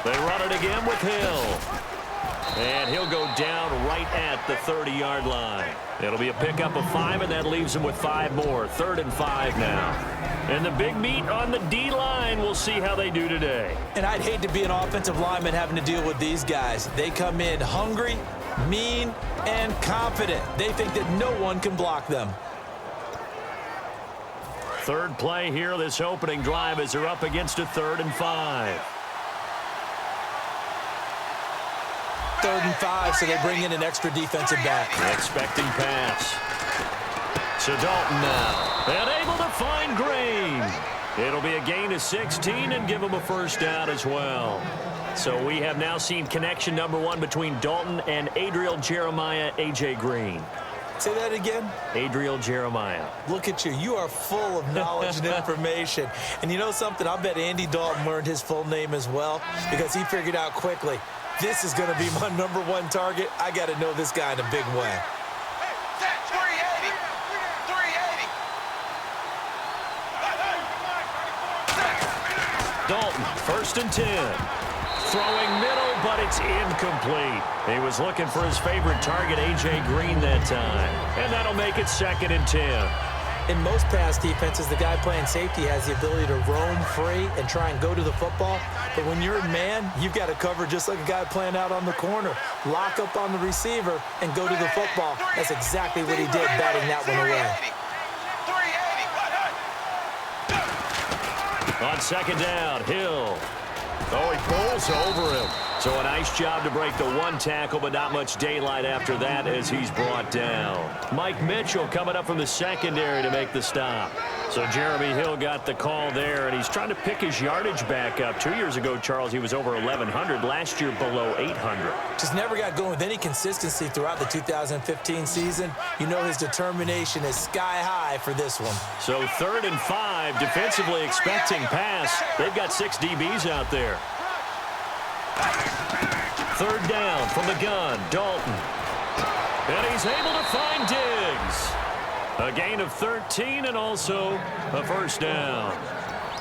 They run it again with Hill. And he'll go down right at the 30-yard line. It'll be a pickup of 5, and that leaves him with 5 more. 3rd and 5 now. And the big meat on the D-line, we'll see how they do today. And I'd hate to be an offensive lineman having to deal with these guys. They come in hungry, mean, and confident. They think that no one can block them. Third play here, this opening drive, as they're up against a 3rd and 5. 3rd and 5, so they bring in an extra defensive back. Expecting pass. So Dalton now. And able to find Green. It'll be a gain of 16 and give him a first down as well. So we have now seen connection number 1 between Dalton and Adriel Jeremiah, A.J. Green. Say that again? Adriel Jeremiah. Look at you. You are full of knowledge and information. And you know something? I bet Andy Dalton learned his full name as well because he figured out quickly, this is going to be my number 1 target. I got to know this guy in a big way. Dalton, 1st and 10. Throwing middle, but it's incomplete. He was looking for his favorite target, A.J. Green, that time. And that'll make it 2nd and 10. In most pass defenses, the guy playing safety has the ability to roam free and try and go to the football. But when you're a man, you've got to cover just like a guy playing out on the corner. Lock up on the receiver and go to the football. That's exactly what he did, batting that one away. On 2nd down, Hill. Oh, he pulls over him. So a nice job to break the 1 tackle, but not much daylight after that as he's brought down. Mike Mitchell coming up from the secondary to make the stop. So Jeremy Hill got the call there, and he's trying to pick his yardage back up. 2 years ago, Charles, he was over 1,100. Last year, below 800. Just never got going with any consistency throughout the 2015 season. You know his determination is sky high for this one. So 3rd and 5, defensively expecting pass. They've got 6 DBs out there. 3rd down from the gun, Dalton. And he's able to find Diggs. A gain of 13 and also a first down.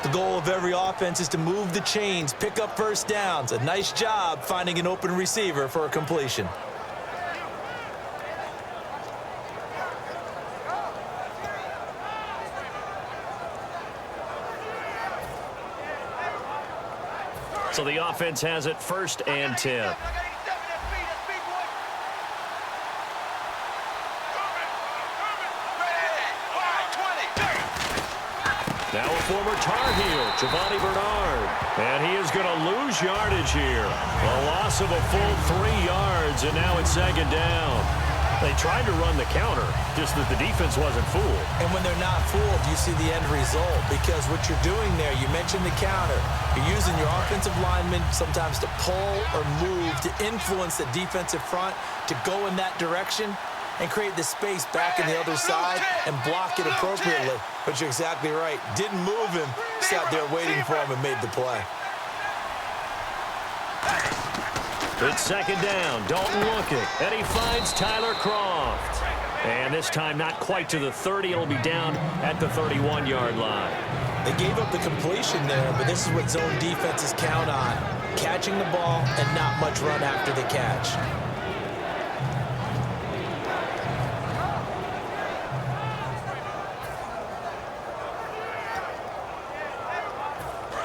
The goal of every offense is to move the chains, pick up first downs. A nice job finding an open receiver for a completion. So the offense has it 1st and 10. Now a former Tar Heel, Giovanni Bernard. And he is going to lose yardage here. A loss of a full 3 yards, and now it's 2nd down. They tried to run the counter, just that the defense wasn't fooled. And when they're not fooled, you see the end result. Because what you're doing there, you mentioned the counter. You're using your offensive linemen sometimes to pull or move, to influence the defensive front, to go in that direction and create the space back in the other side and block it appropriately. But you're exactly right. Didn't move him, sat there waiting for him and made the play. It's 2nd down. Dalton looking. And he finds Tyler Croft. And this time not quite to the 30. It'll be down at the 31-yard line. They gave up the completion there, but this is what zone defenses count on. Catching the ball and not much run after the catch.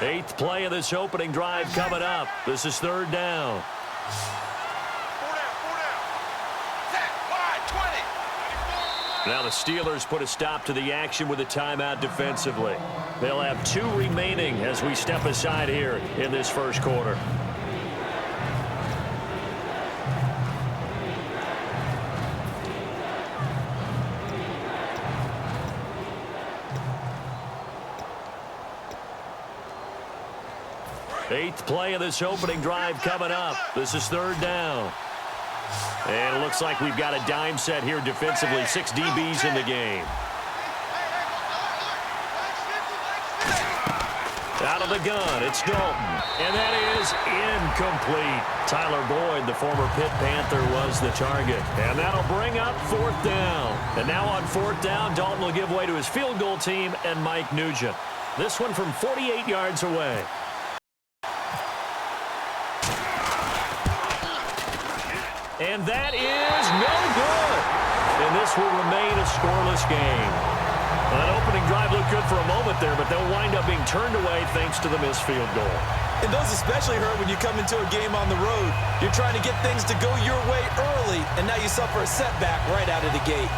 Eighth play of this opening drive coming up. This is 3rd down. Now the Steelers put a stop to the action with a timeout defensively. They'll have 2 remaining as we step aside here in this first quarter. Eighth play of this opening drive coming up. This is 3rd down. And it looks like we've got a dime set here defensively. 6 DBs in the game. Out of the gun, it's Dalton. And that is incomplete. Tyler Boyd, the former Pitt Panther, was the target. And that'll bring up 4th down. And now on 4th down, Dalton will give way to his field goal team and Mike Nugent. This one from 48 yards away. And that is no good. And this will remain a scoreless game. Well, that opening drive looked good for a moment there, but they'll wind up being turned away thanks to the missed field goal. And those especially hurt when you come into a game on the road. You're trying to get things to go your way early, and now you suffer a setback right out of the gate.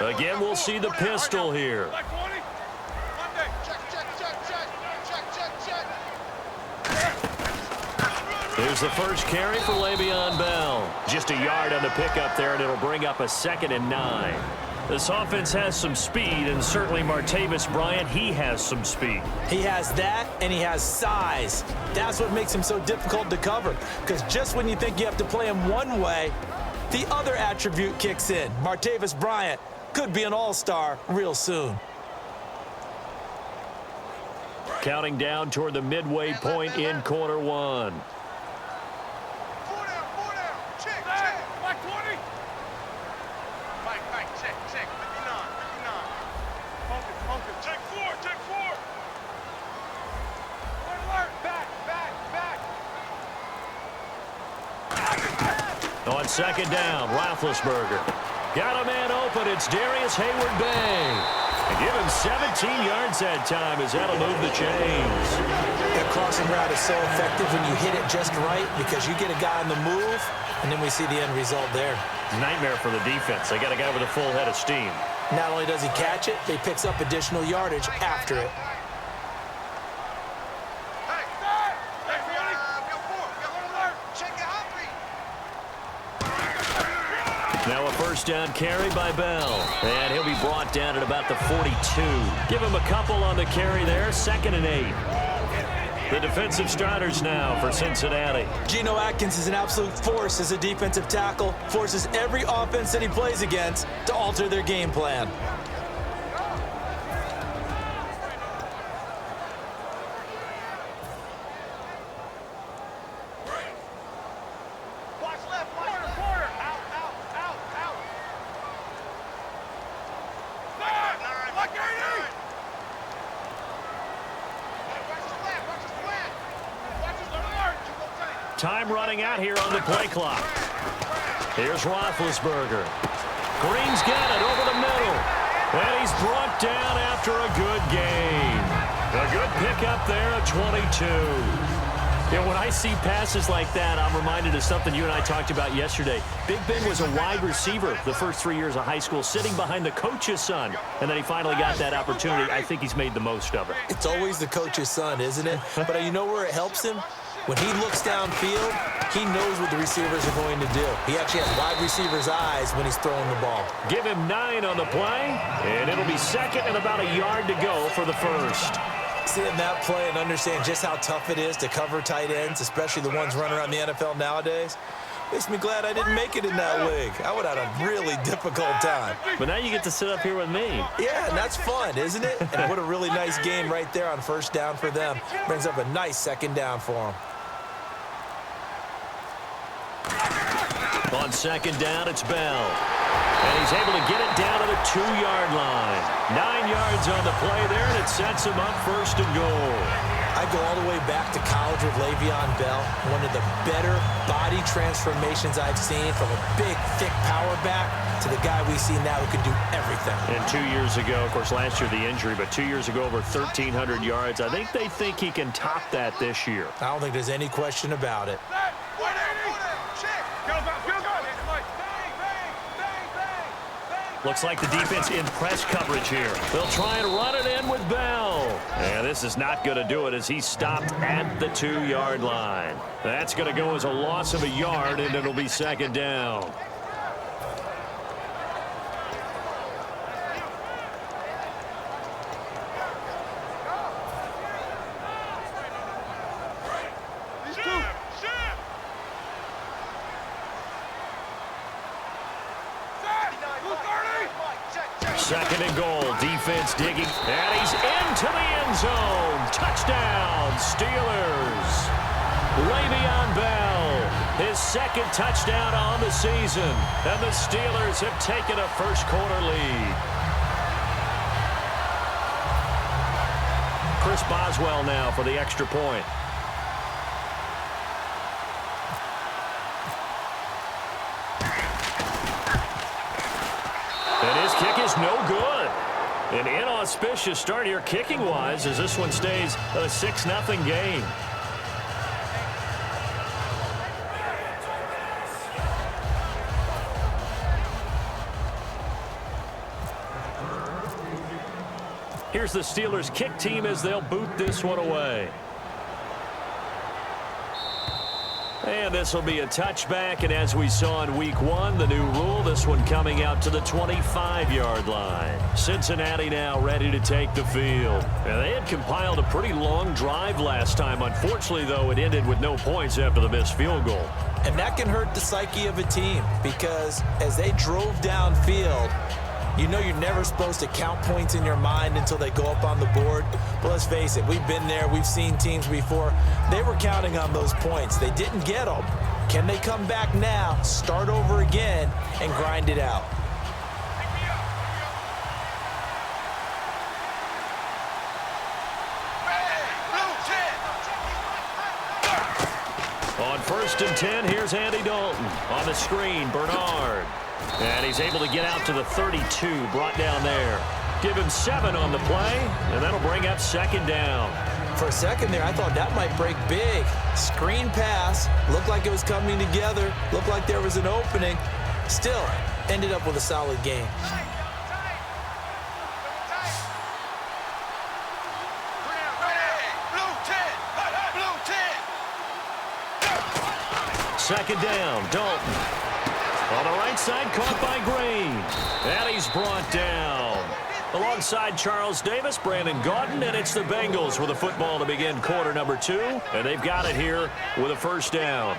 Again, we'll see the pistol here. Here's the first carry for Le'Veon Bell. Just a yard on the pickup there, and it'll bring up a 2nd and 9. This offense has some speed, and certainly Martavis Bryant, he has some speed. He has that, and he has size. That's what makes him so difficult to cover, because just when you think you have to play him one way, the other attribute kicks in. Martavis Bryant could be an all-star real soon. Counting down toward the midway point in quarter one. Four down. Check. Like 20. Mike, check. 59. Focus. Take four. Alert. Back. On 2nd down, Roethlisberger. Got a man open. It's Darius Hayward-Bay. And give him 17 yards that time as that'll move the chains. That crossing route is so effective when you hit it just right because you get a guy on the move, and then we see the end result there. Nightmare for the defense. They got a guy with a full head of steam. Not only does he catch it, he picks up additional yardage after it. Now a first down carry by Bell. And he'll be brought down at about the 42. Give him a couple on the carry there. 2nd and 8. The defensive starters now for Cincinnati. Geno Atkins is an absolute force as a defensive tackle. Forces every offense that he plays against to alter their game plan. Time running out here on the play clock. Here's Roethlisberger. Green's got it over the middle. And he's brought down after a good gain. A good pickup there at 22. You know, when I see passes like that, I'm reminded of something you and I talked about yesterday. Big Ben was a wide receiver the first 3 years of high school, sitting behind the coach's son. And then he finally got that opportunity. I think he's made the most of it. It's always the coach's son, isn't it? But you know where it helps him? When he looks downfield, he knows what the receivers are going to do. He actually has wide receivers' eyes when he's throwing the ball. Give him 9 on the play, and it'll be 2nd and about a yard to go for the first. Seeing that play and understand just how tough it is to cover tight ends, especially the ones running around the NFL nowadays, makes me glad I didn't make it in that league. I would have had a really difficult time. But now you get to sit up here with me. Yeah, and that's fun, isn't it? And what a really nice game right there on first down for them. Brings up a nice 2nd down for them. On 2nd down, it's Bell. And he's able to get it down to the 2-yard line. 9 yards on the play there, and it sets him up 1st and goal. I go all the way back to college with Le'Veon Bell. One of the better body transformations I've seen, from a big, thick power back to the guy we see now who can do everything. And 2 years ago, of course, last year the injury, but 2 years ago over 1,300 yards. I think they think he can top that this year. I don't think there's any question about it. Looks like the defense in press coverage here. They'll try and run it in with Bell. And this is not going to do it as he's stopped at the 2-yard line. That's going to go as a loss of a yard, and it'll be 2nd down. Second and goal. Defense digging. And he's into the end zone. Touchdown, Steelers. Le'Veon Bell, his second touchdown on the season. And the Steelers have taken a first-quarter lead. Chris Boswell now for the extra point. And his kick is no good. An inauspicious start here kicking-wise as this one stays a 6-0 game. Here's the Steelers kick team as they'll boot this one away. And this will be a touchback, and as we saw in week 1, the new rule, this one coming out to the 25-yard line. Cincinnati now ready to take the field. And they had compiled a pretty long drive last time. Unfortunately, though, it ended with no points after the missed field goal. And that can hurt the psyche of a team because as they drove downfield, you know you're never supposed to count points in your mind until they go up on the board. But let's face it, we've been there. We've seen teams before. They were counting on those points. They didn't get them. Can they come back now, start over again, and grind it out? On 1st and 10, here's Andy Dalton. On the screen, Bernard. And he's able to get out to the 32, brought down there. Give him 7 on the play, and that'll bring up 2nd down. For a second there, I thought that might break big. Screen pass, looked like it was coming together, looked like there was an opening. Still, ended up with a solid game. Second down, Dalton. On the right side, caught by Green. And he's brought down. Alongside Charles Davis, Brandon Gaudin, and it's the Bengals with a football to begin quarter number 2. And they've got it here with a 1st down.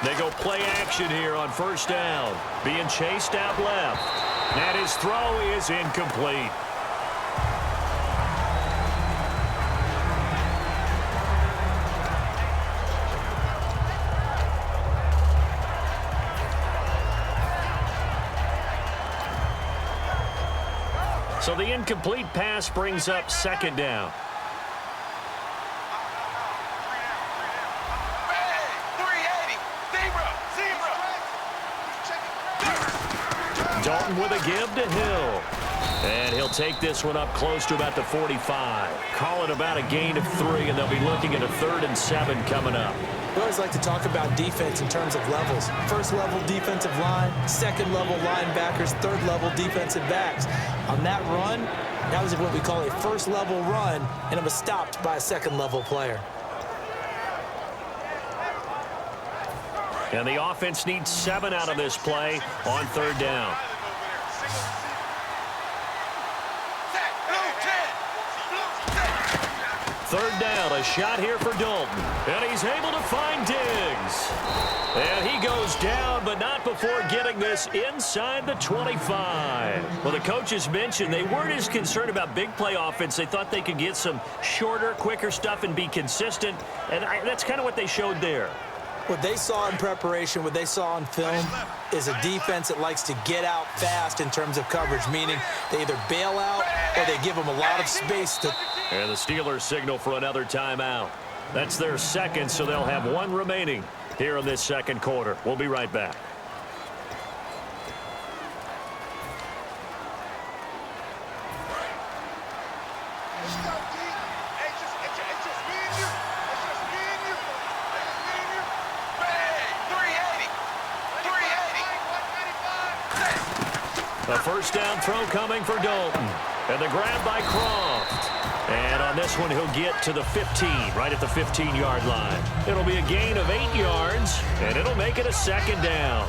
They go play action here on 1st down. Being chased out left. And his throw is incomplete. So the incomplete pass brings up 2nd down. Dalton with a give to Hill. And he'll take this one up close to about the 45. Call it about a gain of 3, and they'll be looking at a 3rd and 7 coming up. We always like to talk about defense in terms of levels. 1st level defensive line, 2nd level linebackers, 3rd level defensive backs. On that run, that was what we call a 1st level run, and it was stopped by a 2nd level player. And the offense needs 7 out of this play on 3rd down. Third down, a shot here for Dalton. And he's able to find Diggs. And he goes down, but not before getting this inside the 25. Well, the coaches mentioned they weren't as concerned about big play offense. They thought they could get some shorter, quicker stuff and be consistent. And that's kind of what they showed there. What they saw in preparation, what they saw on film, is a defense that likes to get out fast in terms of coverage, meaning they either bail out or they give them a lot of space to... And the Steelers signal for another timeout. That's their 2nd, so they'll have 1 remaining here in this 2nd quarter. We'll be right back. A 1st down throw coming for Dalton. And the grab by Croft. And on this one, he'll get to the 15, right at the 15-yard line. It'll be a gain of 8 yards, and it'll make it a second down.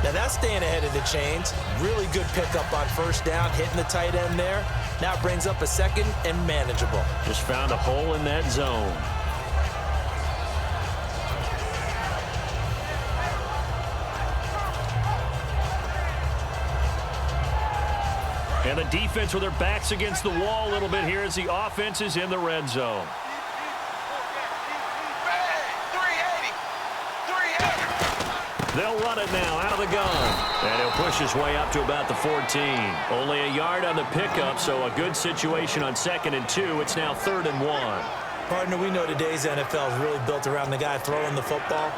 Now that's staying ahead of the chains. Really good pickup on first down, hitting the tight end there. Now it brings up a second and manageable. Just found a hole in that zone. And the defense with their backs against the wall a little bit here as the offense is in the red zone. They'll run it now out of the gun. And he'll push his way up to about the 14. Only a yard on the pickup, so a good situation on 2nd and 2. It's now 3rd and 1. Partner, we know today's NFL is really built around the guy throwing the football.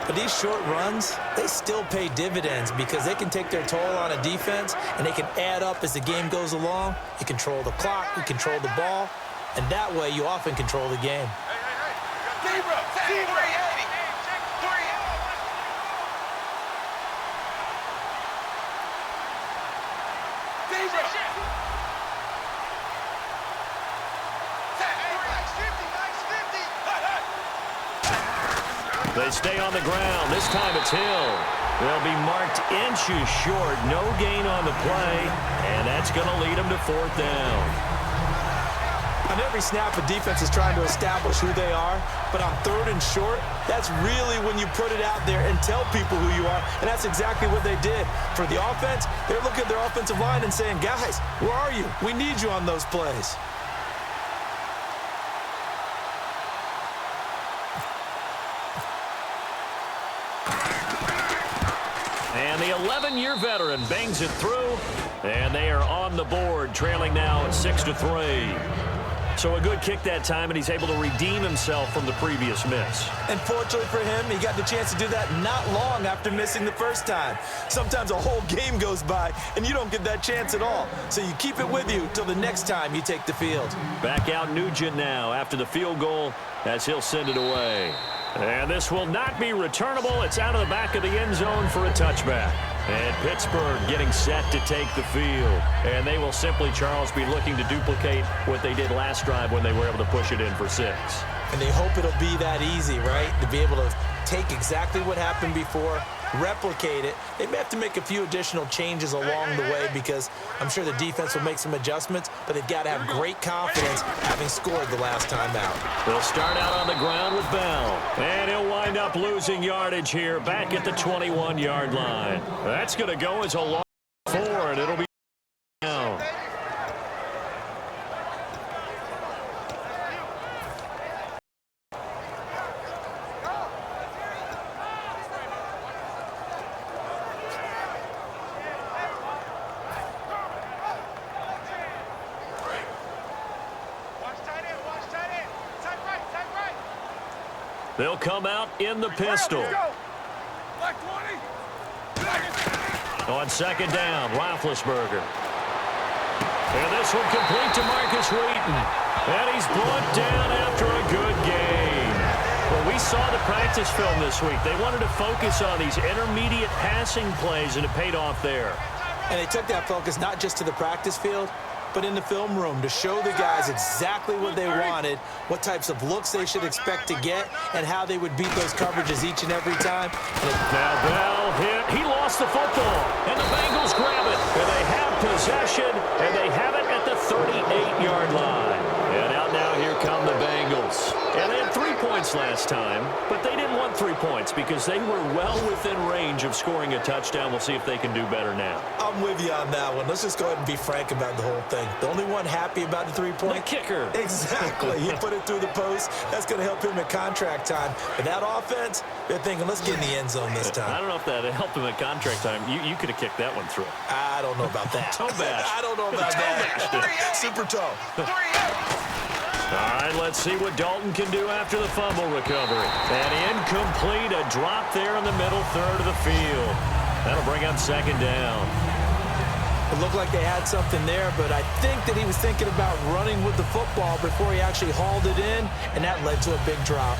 But these short runs, they still pay dividends because they can take their toll on a defense and they can add up as the game goes along. You control the clock, you control the ball, and that way you often control the game. They stay on the ground. This time it's Hill. They'll be marked inches short. No gain on the play, and that's going to lead them to 4th down. On every snap, a defense is trying to establish who they are, but on 3rd and short, that's really when you put it out there and tell people who you are, and that's exactly what they did. For the offense, they're looking at their offensive line and saying, guys, where are you? We need you on those plays. And the 11-year veteran bangs it through, and they are on the board, trailing now 6-3. So a good kick that time, and he's able to redeem himself from the previous miss. And fortunately for him, he got the chance to do that not long after missing the first time. Sometimes a whole game goes by, and you don't get that chance at all. So you keep it with you till the next time you take the field. Back out Nugent now after the field goal as he'll send it away. And this will not be returnable. It's out of the back of the end zone for a touchback. And Pittsburgh getting set to take the field. And they will simply, Charles, be looking to duplicate what they did last drive when they were able to push it in for 6. And they hope it'll be that easy, right? To be able to take exactly what happened before, replicate it. They may have to make a few additional changes along the way because I'm sure the defense will make some adjustments, but they've got to have great confidence having scored the last time out. They'll start out on the ground with Bell. And he'll wind up losing yardage here back at the 21-yard line. That's going to go as a long 4, and it'll be down. They'll come out in the pistol. On 2nd down, Roethlisberger. And this one complete to Marcus Wheaton. And he's brought down after a good game. Well, we saw the practice film this week. They wanted to focus on these intermediate passing plays, and it paid off there. And they took that focus not just to the practice field, but in the film room to show the guys exactly what they wanted, what types of looks they should expect to get, and how they would beat those coverages each and every time. Now Bell hit. He lost the football, and the Bengals grab it. And they have possession, and they have it at the 38-yard line. And out now, here come the Bengals. And they had 3 points last time, but they didn't want 3 points because they were well within range of scoring a touchdown. We'll see if they can do better now. I'm with you on that one. Let's just go ahead and be frank about the whole thing. The only one happy about the 3-point. The kicker. Exactly. He put it through the post. That's going to help him at contract time. But that offense, they're thinking, let's get in the end zone this time. I don't know if that helped him at contract time. You could have kicked that one through. I don't know about that. Toe bash. I don't know about that. Super toe. All right, let's see what Dalton can do after the fumble recovery. And incomplete, a drop there in the middle third of the field. That'll bring up 2nd down. It looked like they had something there, but I think that he was thinking about running with the football before he actually hauled it in, and that led to a big drop.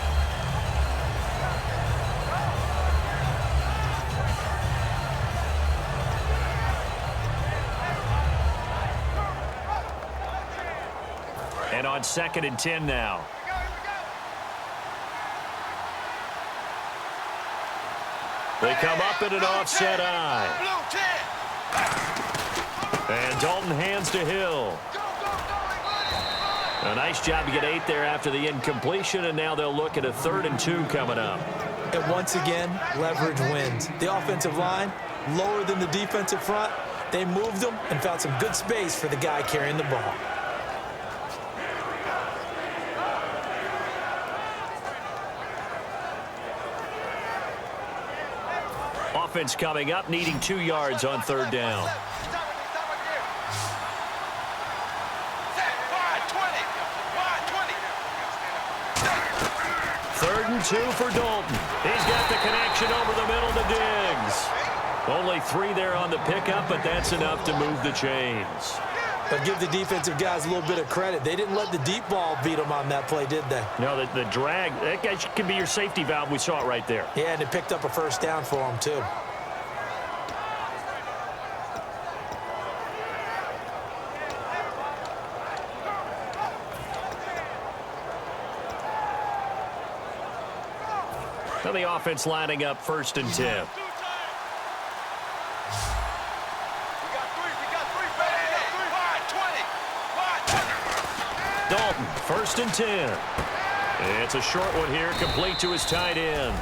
on 2nd and 10 now. They come up in an offset eye. And Dalton hands to Hill. A nice job to get 8 there after the incompletion, and now they'll look at a 3rd and 2 coming up. And once again, leverage wins. The offensive line, lower than the defensive front. They moved them and found some good space for the guy carrying the ball. Offense coming up, needing 2 yards on 3rd down. Third and 2 for Dalton. He's got the connection over the middle to Diggs. Only 3 there on the pickup, but that's enough to move the chains. But give the defensive guys a little bit of credit. They didn't let the deep ball beat them on that play, did they? No, the drag, that guy can be your safety valve. We saw it right there. Yeah, and it picked up a 1st down for them, too. Now the offense lining up 1st and 10. Dalton, 1st and 10. It's a short one here, complete to his tight end.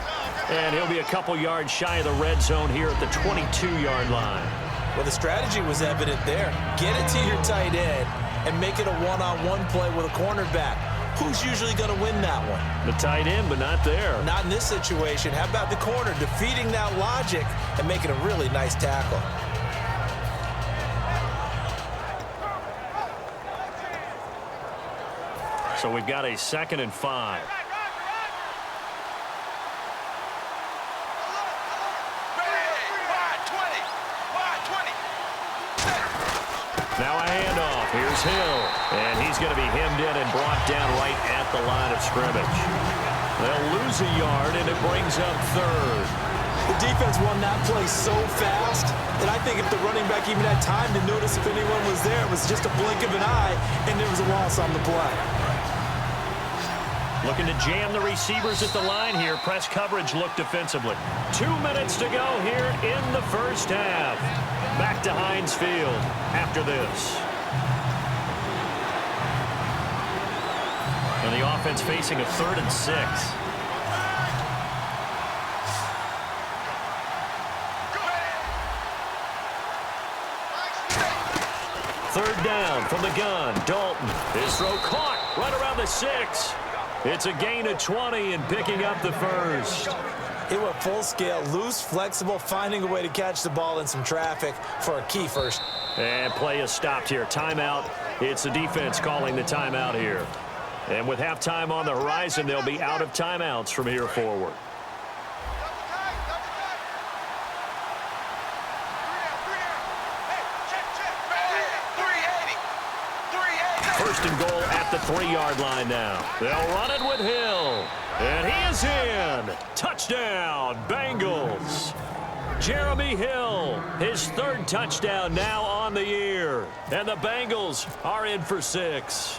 And he'll be a couple yards shy of the red zone here at the 22-yard line. Well, the strategy was evident there. Get it to your tight end and make it a one-on-one play with a cornerback. Who's usually going to win that one? The tight end, but not there. Not in this situation. How about the corner defeating that logic and making a really nice tackle? So we've got a 2nd and 5. Now a handoff. Here's Hill. And he's going to be hemmed in and brought down right at the line of scrimmage. They'll lose a yard, and it brings up 3rd. The defense won that play so fast that I think if the running back even had time to notice if anyone was there, it was just a blink of an eye, and there was a loss on the play. Looking to jam the receivers at the line here. Press coverage look defensively. 2 minutes to go here in the 1st half. Back to Heinz Field after this. And the offense facing a 3rd and 6. Third down from the gun. Dalton. His throw caught right around the 6. It's a gain of 20 and picking up the 1st. It went full scale, loose, flexible, finding a way to catch the ball in some traffic for a key 1st. And play is stopped here. Timeout. It's the defense calling the timeout here. And with halftime on the horizon, they'll be out of timeouts from here forward. First and goal at the 3-yard line now. They'll run it with Hill. And he is in. Touchdown, Bengals. Jeremy Hill, his 3rd touchdown now on the year. And the Bengals are in for 6.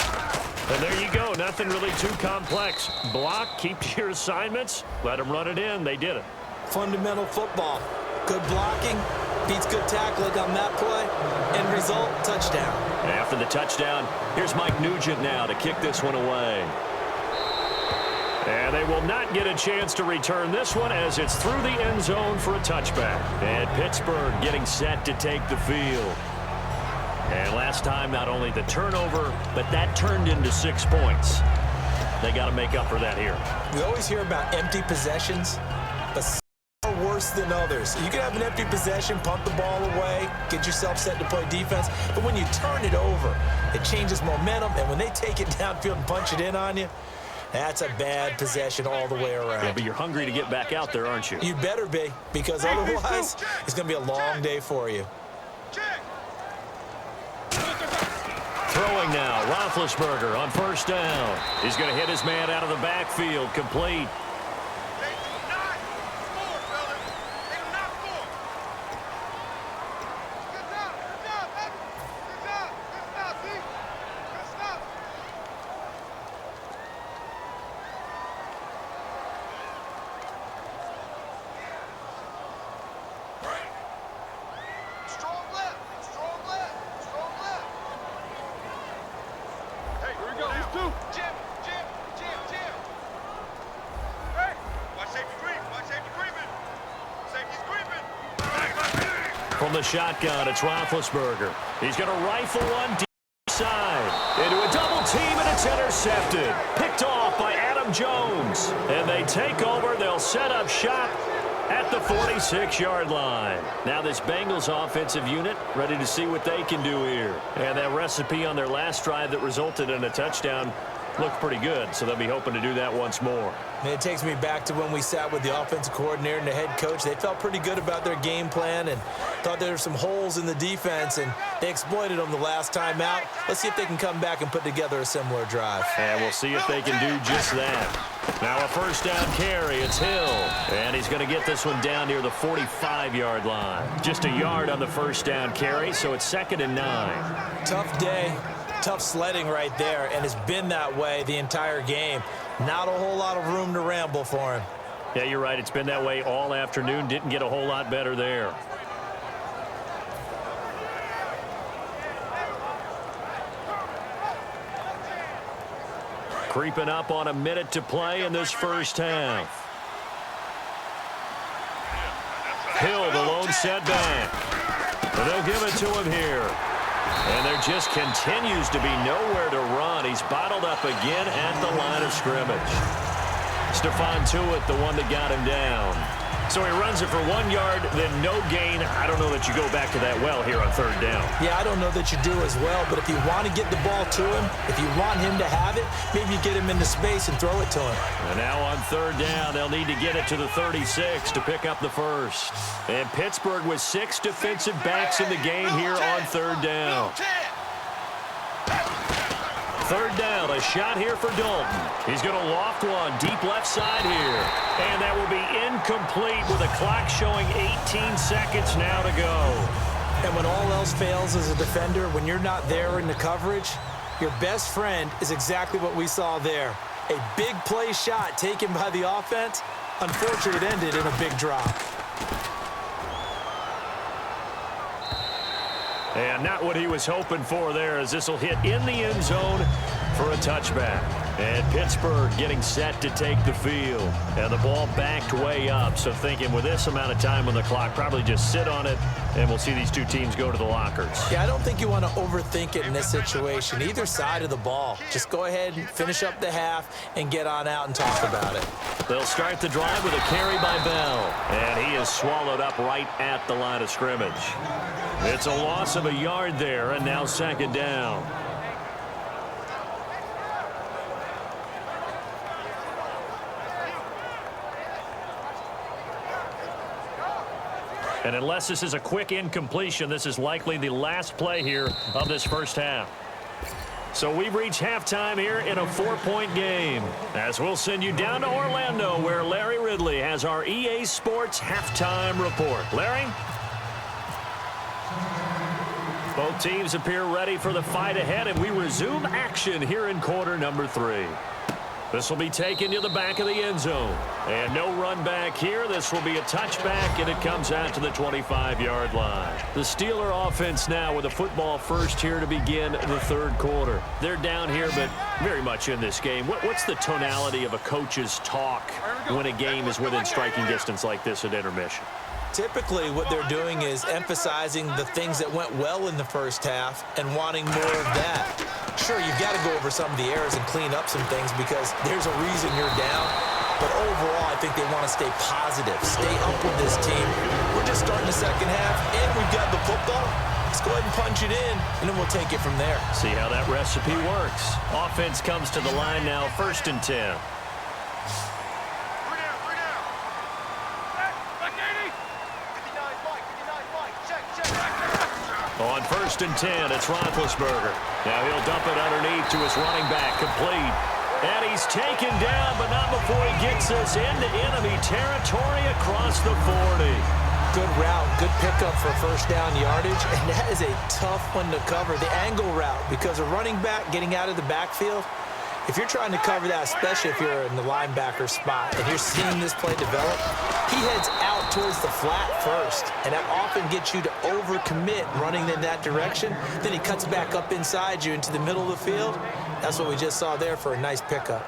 And there you go. Nothing really too complex. Block, keep to your assignments, let them run it in. They did it. Fundamental football. Good blocking, beats good tackling on that play. End result, touchdown. After the touchdown, here's Mike Nugent now to kick this one away. And they will not get a chance to return this one as it's through the end zone for a touchback. And Pittsburgh getting set to take the field. And last time, not only the turnover, but that turned into 6 points. They got to make up for that here. We always hear about empty possessions, but some are worse than others. You can have an empty possession, punt the ball away, get yourself set to play defense, but when you turn it over, it changes momentum, and when they take it downfield and punch it in on you, that's a bad possession all the way around. Yeah, but you're hungry to get back out there, aren't you? You better be, because otherwise, it's going to be a long day for you. Throwing now, Roethlisberger on 1st down. He's going to hit his man out of the backfield, complete. From the shotgun, it's Roethlisberger. He's going to rifle one deep side into a double team, and it's intercepted. Picked off by Adam Jones. And they take over. They'll set up shop at the 46-yard line. Now this Bengals offensive unit ready to see what they can do here. And that recipe on their last drive that resulted in a touchdown looked pretty good, so they'll be hoping to do that once more. And it takes me back to when we sat with the offensive coordinator and the head coach. They felt pretty good about their game plan and thought there were some holes in the defense, and they exploited them the last time out. Let's see if they can come back and put together a similar drive. And we'll see if they can do just that. Now a first down carry. It's Hill, and he's going to get this one down near the 45-yard line. Just a yard on the first down carry, so it's 2nd and 9. Tough day. Tough sledding right there, and it's been that way the entire game. Not a whole lot of room to ramble for him. Yeah, you're right. It's been that way all afternoon. Didn't get a whole lot better there. Creeping up on a minute to play in this first half. Hill, the lone setback. And they'll give it to him here. And there just continues to be nowhere to run. He's bottled up again at the line of scrimmage. Stephon Tuitt, the one that got him down. So he runs it for 1 yard, then no gain. I don't know that you go back to that well here on third down. Yeah, I don't know that you do as well, but if you want to get the ball to him, if you want him to have it, maybe you get him into space and throw it to him. And now on third down, they'll need to get it to the 36 to pick up the first. And Pittsburgh with 6 defensive backs in the game here on third down. Third down, a shot here for Dalton. He's going to loft one deep left side here. And that will be incomplete with a clock showing 18 seconds now to go. And when all else fails as a defender, when you're not there in the coverage, your best friend is exactly what we saw there. A big play shot taken by the offense. Unfortunately, it ended in a big drop. And not what he was hoping for there, as this will hit in the end zone for a touchback. And Pittsburgh getting set to take the field. And the ball backed way up. So thinking with this amount of time on the clock, probably just sit on it, and we'll see these two teams go to the lockers. Yeah, I don't think you want to overthink it in this situation. Either side of the ball. Just go ahead and finish up the half and get on out and talk about it. They'll start the drive with a carry by Bell. And he is swallowed up right at the line of scrimmage. It's a loss of a yard there, and now 2nd down. And unless this is a quick incompletion, this is likely the last play here of this first half. So we've reached halftime here in a 4-point game, as we'll send you down to Orlando, where Larry Ridley has our EA Sports halftime report. Larry? Both teams appear ready for the fight ahead, and we resume action here in quarter number 3. This will be taken to the back of the end zone. And no run back here. This will be a touchback, and it comes out to the 25-yard line. The Steeler offense now with a football first here to begin the third quarter. They're down here, but very much in this game. What's the tonality of a coach's talk when a game is within striking distance like this at intermission? Typically, what they're doing is emphasizing the things that went well in the first half and wanting more of that. Sure, you've got to go over some of the errors and clean up some things because there's a reason you're down. But overall, I think they want to stay positive, stay up with this team. We're just starting the second half, and we've got the football. Let's go ahead and punch it in, and then we'll take it from there. See how that recipe works. Offense comes to the line now, 1st and 10. On 1st and 10, it's Roethlisberger. Now he'll dump it underneath to his running back, complete. And he's taken down, but not before he gets us into enemy territory across the 40. Good route, good pickup for first down yardage, and that is a tough one to cover, the angle route, because a running back getting out of the backfield, if you're trying to cover that, especially if you're in the linebacker spot and you're seeing this play develop, he heads out towards the flat first, and that often gets you to overcommit running in that direction. Then he cuts back up inside you into the middle of the field. That's what we just saw there for a nice pickup.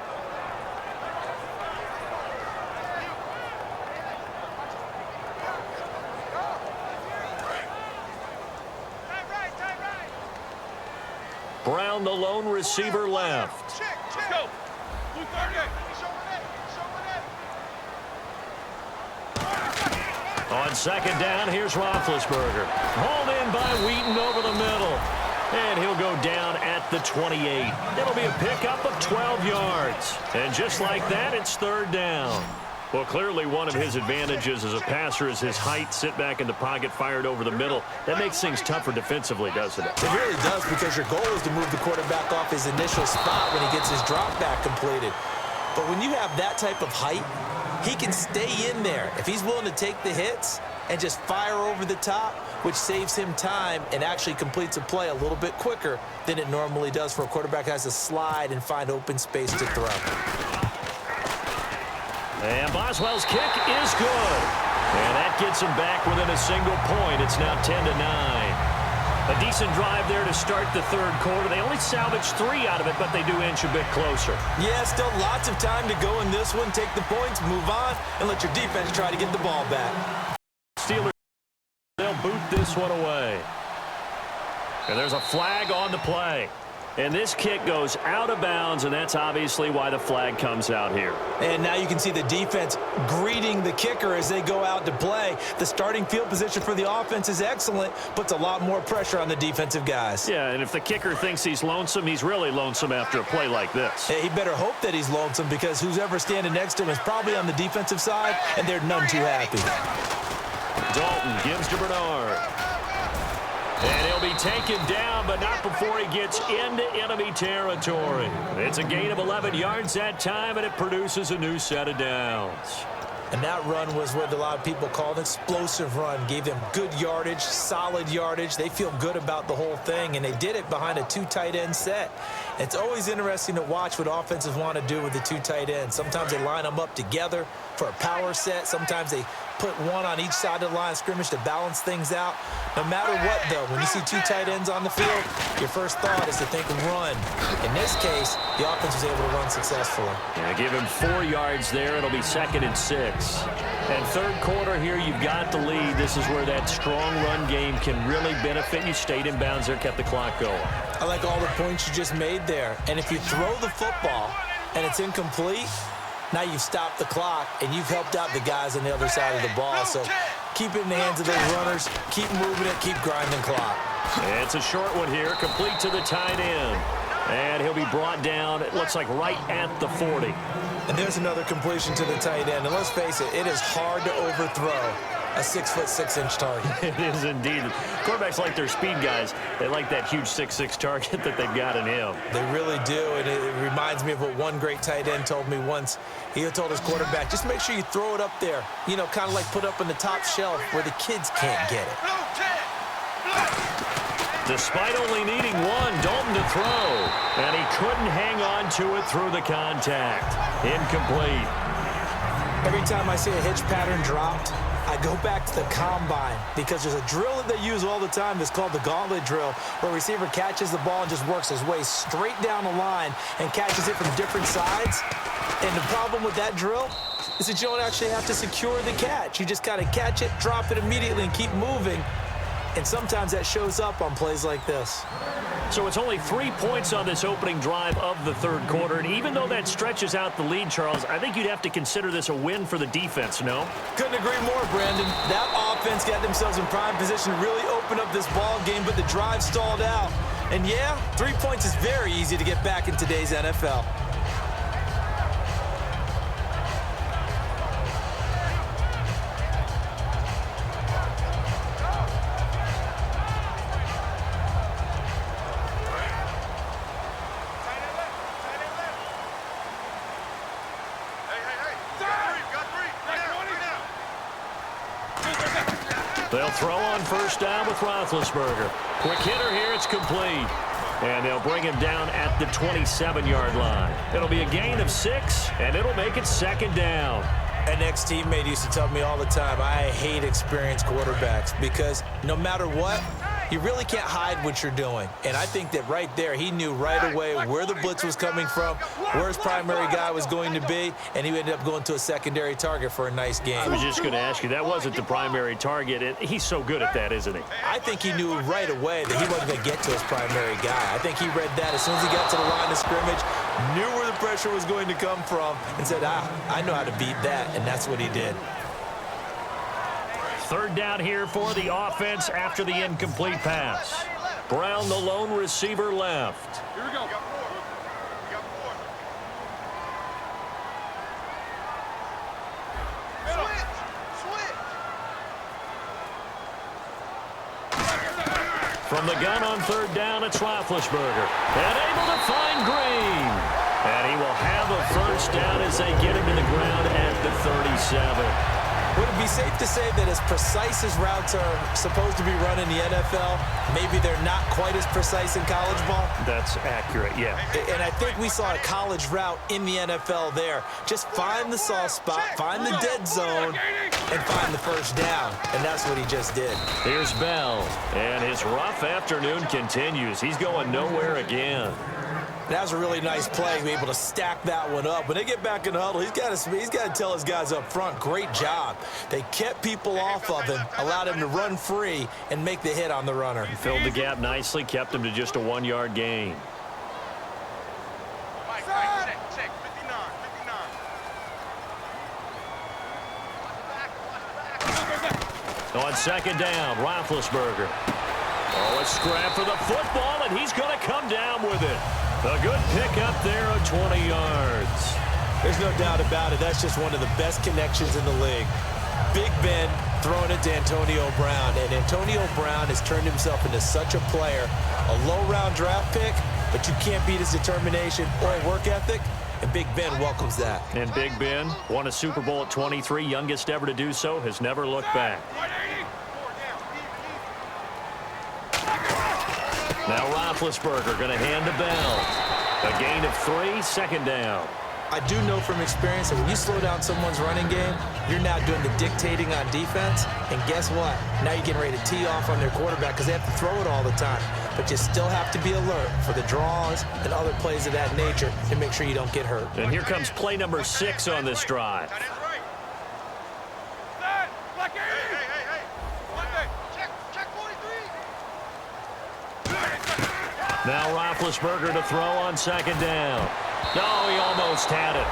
Brown, the lone receiver left. Check, check. Let's go. 230. On second down, here's Roethlisberger. Hauled in by Wheaton over the middle. And he'll go down at the 28. It'll be a pickup of 12 yards. And just like that, it's third down. Well, clearly one of his advantages as a passer is his height. Sit back in the pocket, fired over the middle. That makes things tougher defensively, doesn't it? It really does, because your goal is to move the quarterback off his initial spot when he gets his drop back completed. But when you have that type of height, he can stay in there. If he's willing to take the hits and just fire over the top, which saves him time and actually completes a play a little bit quicker than it normally does for a quarterback who has to slide and find open space to throw. And Boswell's kick is good. And that gets him back within a single point. It's now 10-9. A decent drive there to start the third quarter. They only salvaged 3 out of it, but they do inch a bit closer. Yeah, still lots of time to go in this one. Take the points, move on, and let your defense try to get the ball back. Steelers, they'll boot this one away. And there's a flag on the play. And this kick goes out of bounds, and that's obviously why the flag comes out here. And now you can see the defense greeting the kicker as they go out to play. The starting field position for the offense is excellent, puts a lot more pressure on the defensive guys. Yeah, and if the kicker thinks he's lonesome, he's really lonesome after a play like this. Hey, he better hope that he's lonesome, because who's ever standing next to him is probably on the defensive side, and they're none too happy. Dalton gives to Bernard. And he'll be taken down, but not before he gets into enemy territory. It's a gain of 11 yards that time, and it produces a new set of downs. And that run was what a lot of people call an explosive run. Gave them good yardage, solid yardage. They feel good about the whole thing, and they did it behind a 2 tight end set. It's always interesting to watch what offenses want to do with the 2 tight ends. Sometimes they line them up together for a power set. Sometimes they put one on each side of the line of scrimmage to balance things out. No matter what, though, when you see 2 tight ends on the field, your first thought is to think run. In this case, the offense was able to run successfully. Yeah, give him 4 yards there. It'll be 2nd and 6. And third quarter here, you've got the lead. This is where that strong run game can really benefit you. Stayed in bounds there, kept the clock going. I like all the points you just made there. And if you throw the football and it's incomplete, now you've stopped the clock and you've helped out the guys on the other side of the ball. So keep it in the hands of those runners. Keep moving it. Keep grinding clock. It's a short one here, complete to the tight end. And he'll be brought down, it looks like right at the 40. And there's another completion to the tight end. And let's face it, it is hard to overthrow a 6'6" target. It is indeed. Quarterbacks like their speed guys. They like that huge 6'6" target that they've got in him. They really do, and it reminds me of what one great tight end told me once. He told his quarterback, just make sure you throw it up there. You know, kind of like put up on the top shelf where the kids can't get it. Despite only needing one, Dalton to throw. And he couldn't hang on to it through the contact. Incomplete. Every time I see a hitch pattern dropped, I go back to the combine, because there's a drill that they use all the time that's called the gauntlet drill, where a receiver catches the ball and just works his way straight down the line and catches it from different sides. And the problem with that drill is that you don't actually have to secure the catch. You just kind of catch it, drop it immediately, and keep moving. And sometimes that shows up on plays like this. So it's only 3 points on this opening drive of the third quarter. And even though that stretches out the lead, Charles, I think you'd have to consider this a win for the defense, no? Couldn't agree more, Brandon. That offense got themselves in prime position to really open up this ball game, but the drive stalled out. And yeah, 3 points is very easy to get back in today's NFL. They'll throw on first down with Roethlisberger. Quick hitter here, it's complete. And they'll bring him down at the 27-yard line. It'll be a gain of 6, and it'll make it 2nd down. An ex-teammate used to tell me all the time, I hate experienced quarterbacks, because no matter what, You really can't hide what you're doing. And I think that right there, he knew right away where the blitz was coming from, where his primary guy was going to be, and he ended up going to a secondary target for a nice game. I was just going to ask you, that wasn't the primary target, and he's so good at that, isn't he? I think he knew right away that he wasn't going to get to his primary guy. I think he read that as soon as he got to the line of scrimmage, knew where the pressure was going to come from, and said, I know how to beat that, and that's what he did. Third down here for the offense after the incomplete pass. Brown, the lone receiver, left. Here we go. From the gun on third down, it's Roethlisberger. And able to find Green. And he will have a first down as they get him to the ground at the 37. Would it be safe to say that as precise as routes are supposed to be run in the NFL, maybe they're not quite as precise in college ball? That's accurate, yeah. And I think we saw a college route in the NFL there. Just find the soft spot, find the dead zone, and find the first down. And that's what he just did. Here's Bell, and his rough afternoon continues. He's going nowhere again. That was a really nice play, be able to stack that one up. When they get back in the huddle, he's got to tell his guys up front, great job. They kept people off of him, allowed him to run free, and make the hit on the runner. Filled the gap nicely, kept him to just a 1-yard gain. On second down, Roethlisberger. Oh, a scrap for the football, and he's going to come down with it. A good pickup there of 20 yards. There's no doubt about it. That's just one of the best connections in the league. Big Ben throwing it to Antonio Brown, and Antonio Brown has turned himself into such a player. A low-round draft pick, but you can't beat his determination or work ethic, and Big Ben welcomes that. And Big Ben won a Super Bowl at 23, youngest ever to do so, has never looked back. Now Roethlisberger going to hand to Bell. A gain of 3, second down. I do know from experience that when you slow down someone's running game, you're now doing the dictating on defense. And guess what? Now you're getting ready to tee off on their quarterback because they have to throw it all the time. But you still have to be alert for the draws and other plays of that nature to make sure you don't get hurt. And here comes play number 6 on this drive. Now Roethlisberger to throw on second down. No, he almost had it.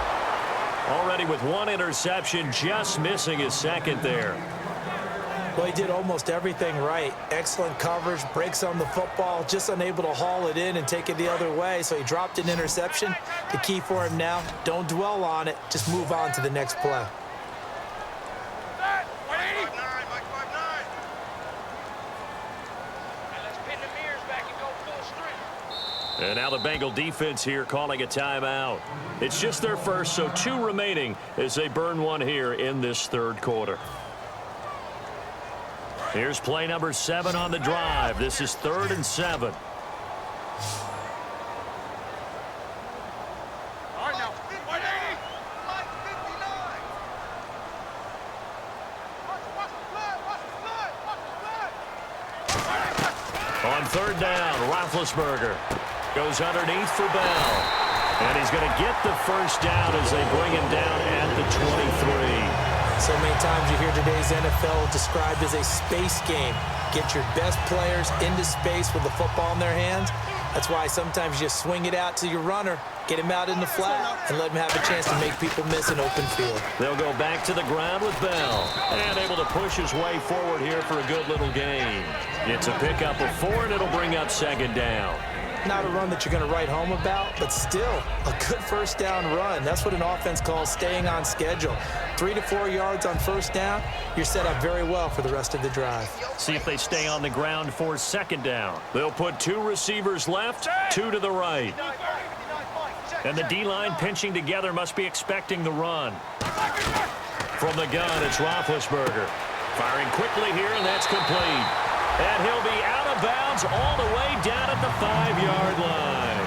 Already with 1 interception, just missing his second there. Well, he did almost everything right. Excellent coverage, breaks on the football, just unable to haul it in and take it the other way. So he dropped an interception. The key for him now, don't dwell on it. Just move on to the next play. And now the Bengal defense here calling a timeout. It's just their first, so 2 remaining as they burn 1 here in this third quarter. Here's play number 7 on the drive. This is 3rd and 7. On third down, Roethlisberger goes underneath for Bell. And he's going to get the first down as they bring him down at the 23. So many times you hear today's NFL described as a space game. Get your best players into space with the football in their hands. That's why sometimes you just swing it out to your runner, get him out in the flat, and let him have a chance to make people miss an open field. They'll go back to the ground with Bell. And able to push his way forward here for a good little gain. It's a pickup of 4, and it'll bring up second down. Not a run that you're going to write home about, but still a good first down run. That's what an offense calls staying on schedule. 3 to 4 yards on first down, you're set up very well for the rest of the drive. See if they stay on the ground for second down. They'll put 2 receivers left, 2 to the right. And the D-line pinching together must be expecting the run. From the gun, it's Roethlisberger. Firing quickly here, and that's complete. And he'll be out of bounds all the way down at the 5-yard line.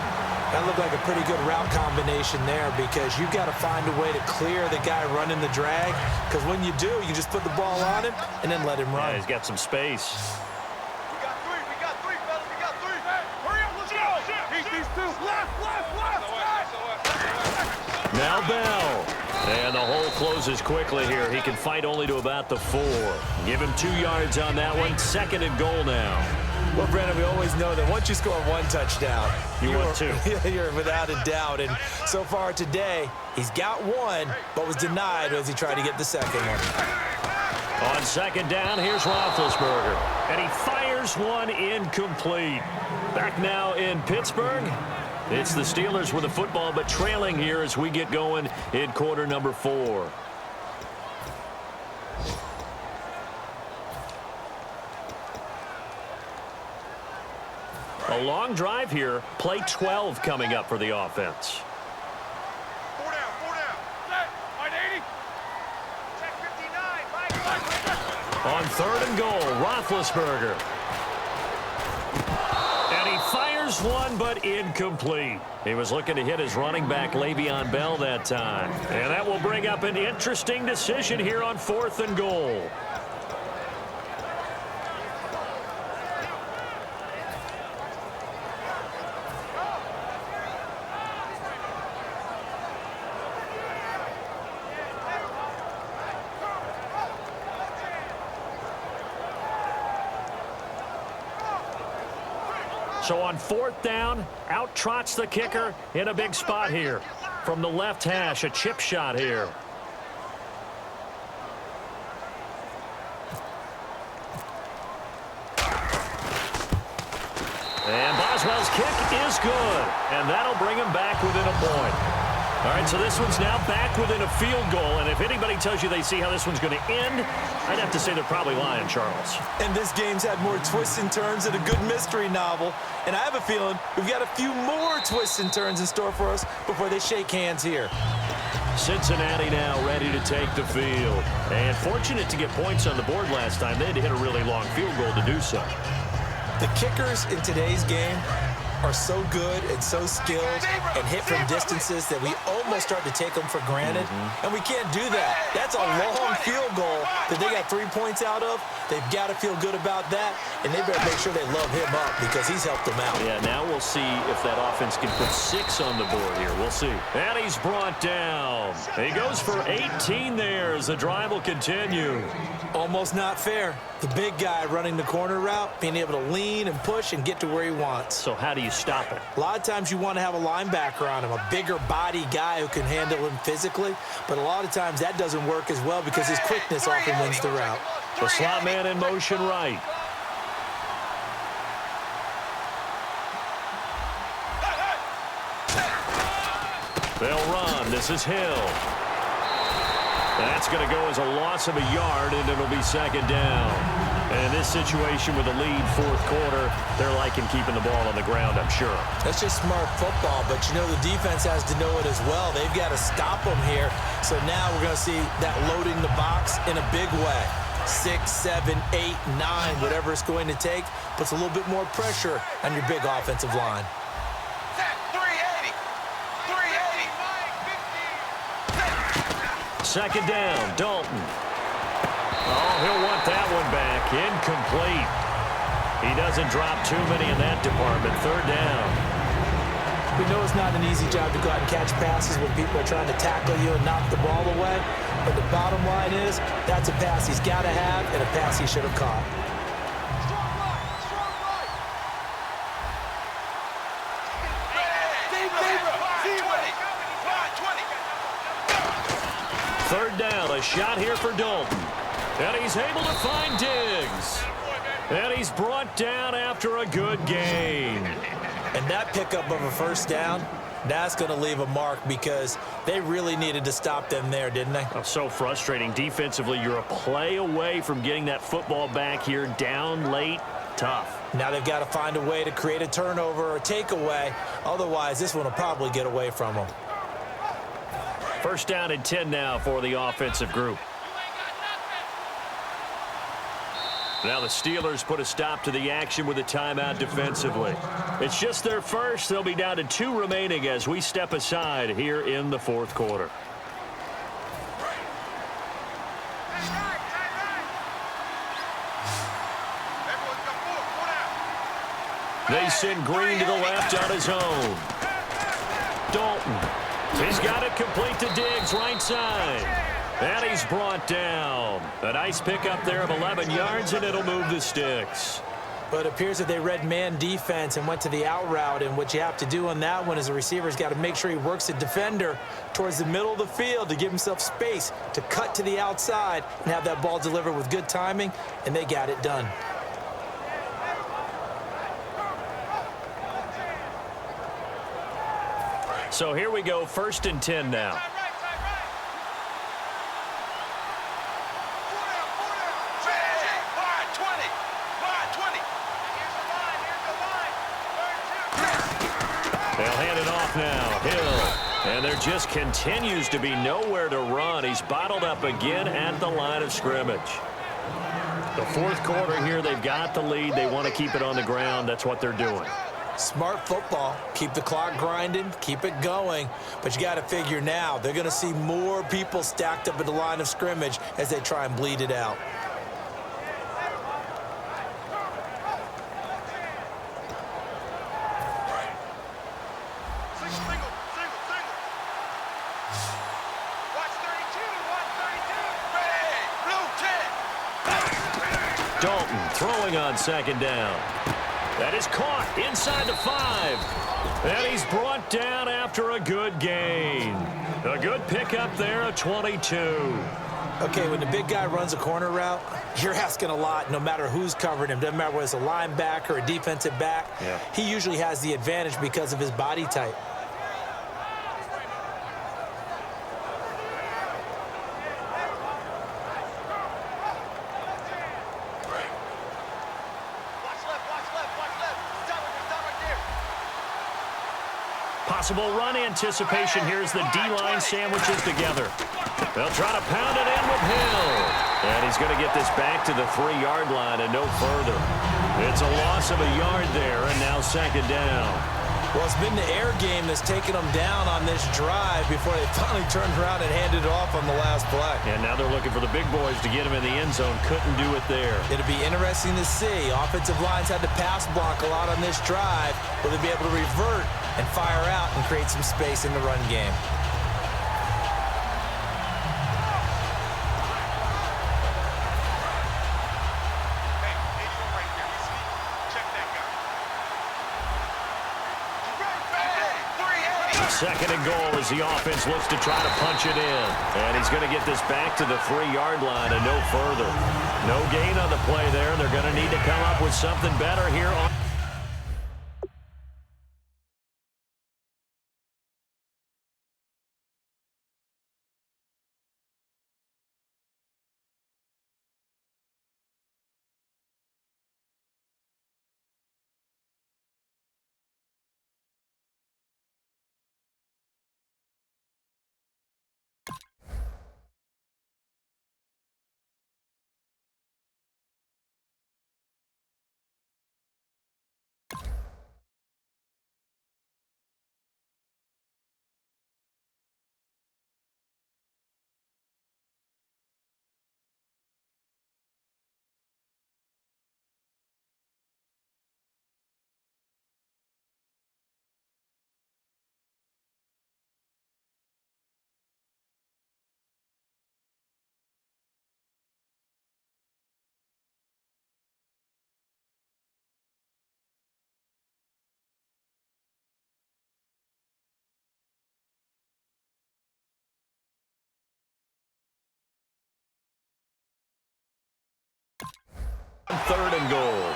That looked like a pretty good route combination there because you've got to find a way to clear the guy running the drag. Because when you do, you just put the ball on him and then let him run. Yeah, he's got some space. Now Bell. And the hole closes quickly here. He can fight only to about the 4. Give him 2 yards on that one. 2nd and goal now. Well, Brandon, we always know that once you score 1 touchdown, want 2. You're without a doubt. And so far today, he's got 1, but was denied as he tried to get the 2nd one. On 2nd down, here's Roethlisberger. And he fires one incomplete. Back now in Pittsburgh. It's the Steelers with the football, but trailing here as we get going in quarter number 4. A long drive here. Play 12 coming up for the offense. 4 down, 4 down. Set. Line 80. Check 59. On 3rd and goal, Roethlisberger. And he fires one, but incomplete. He was looking to hit his running back, Le'Veon Bell, that time. And that will bring up an interesting decision here on 4th and goal. So on 4th down, out trots the kicker in a big spot here. From the left hash, a chip shot here. And Boswell's kick is good. And that'll bring him back within a point. All right, so this one's now back within a field goal. And if anybody tells you they see how this one's going to end, I'd have to say they're probably lying, Charles. And this game's had more twists and turns than a good mystery novel. And I have a feeling we've got a few more twists and turns in store for us before they shake hands here. Cincinnati now ready to take the field. And fortunate to get points on the board last time. They had to hit a really long field goal to do so. The kickers in today's game are so good and so skilled and hit from distances that we almost start to take them for granted. And we can't do that. That's a long field goal that they got 3 points out of. They've got to feel good about that, and they better make sure they love him up because he's helped them out. Yeah, now we'll see if that offense can put 6 on the board here. We'll see. And he's brought down. He goes for 18 there as the drive will continue. Almost not fair. The big guy running the corner route, being able to lean and push and get to where he wants. So how do you stop it? A lot of times you want to have a linebacker on him, a bigger body guy who can handle him physically, but a lot of times that doesn't work as well because his quickness often wins the route. The slot man in motion right. They'll run. This is Hill. That's going to go as a loss of a yard, and it'll be 2nd down. And in this situation with a lead 4th quarter, they're liking keeping the ball on the ground, I'm sure. That's just smart football, but you know the defense has to know it as well. They've got to stop them here. So now we're going to see that loading the box in a big way. 6, 7, 8, 9, whatever it's going to take, puts a little bit more pressure on your big offensive line. 2nd down, Dalton. Oh, he'll want that one back. Incomplete. He doesn't drop too many in that department. 3rd down. We know it's not an easy job to go out and catch passes when people are trying to tackle you and knock the ball away. But the bottom line is that's a pass he's got to have and a pass he should have caught. Third down, a shot here for Dalton. And he's able to find Diggs. And he's brought down after a good gain. And that pickup of a 1st down, that's going to leave a mark because they really needed to stop them there, didn't they? Oh, so frustrating. Defensively, you're a play away from getting that football back here down late. Tough. Now they've got to find a way to create a turnover or a takeaway. Otherwise, this one will probably get away from them. 1st down and 10 now for the offensive group. Now the Steelers put a stop to the action with a timeout defensively. It's just their first. They'll be down to 2 remaining as we step aside here in the 4th quarter. They send Green to the left on his own. Dalton. His He's got it complete to Diggs, right side. And he's brought down. A nice pickup there of 11 yards, and it'll move the sticks. But it appears that they read man defense and went to the out route, and what you have to do on that one is the receiver's got to make sure he works the defender towards the middle of the field to give himself space to cut to the outside and have that ball delivered with good timing, and they got it done. So here we go, 1st and 10 now. They'll hand it off now. Hill. And there just continues to be nowhere to run. He's bottled up again at the line of scrimmage. The 4th quarter here, they've got the lead. They want to keep it on the ground. That's what they're doing. Smart football. Keep the clock grinding. Keep it going. But you got to figure now, they're going to see more people stacked up at the line of scrimmage as they try and bleed it out. Dalton throwing on 2nd down. That is caught inside the 5. And he's brought down after a good gain. A good pickup there, a 22. Okay, when the big guy runs a corner route, you're asking a lot no matter who's covering him. Doesn't matter whether it's a linebacker or a defensive back. Yeah. He usually has the advantage because of his body type. Possible run anticipation. Here's the D-line sandwiches together. They'll try to pound it in with Hill. And he's going to get this back to the 3-yard line and no further. It's a loss of a yard there, and now 2nd down. Well, it's been the air game that's taken them down on this drive before they finally turned around and handed it off on the last play. And now they're looking for the big boys to get him in the end zone. Couldn't do it there. It'll be interesting to see. Offensive lines had to pass block a lot on this drive. Will they be able to revert and fire out and create some space in the run game? Second and goal as the offense looks to try to punch it in. And he's going to get this back to the 3-yard line and no further. No gain on the play there. They're going to need to come up with something better here on. Third and goal.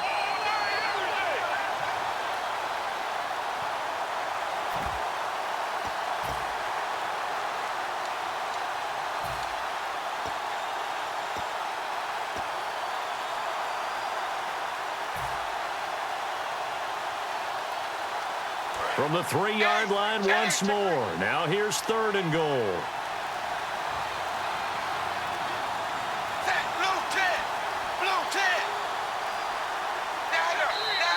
From the 3-yard line once more. Now here's 3rd and goal.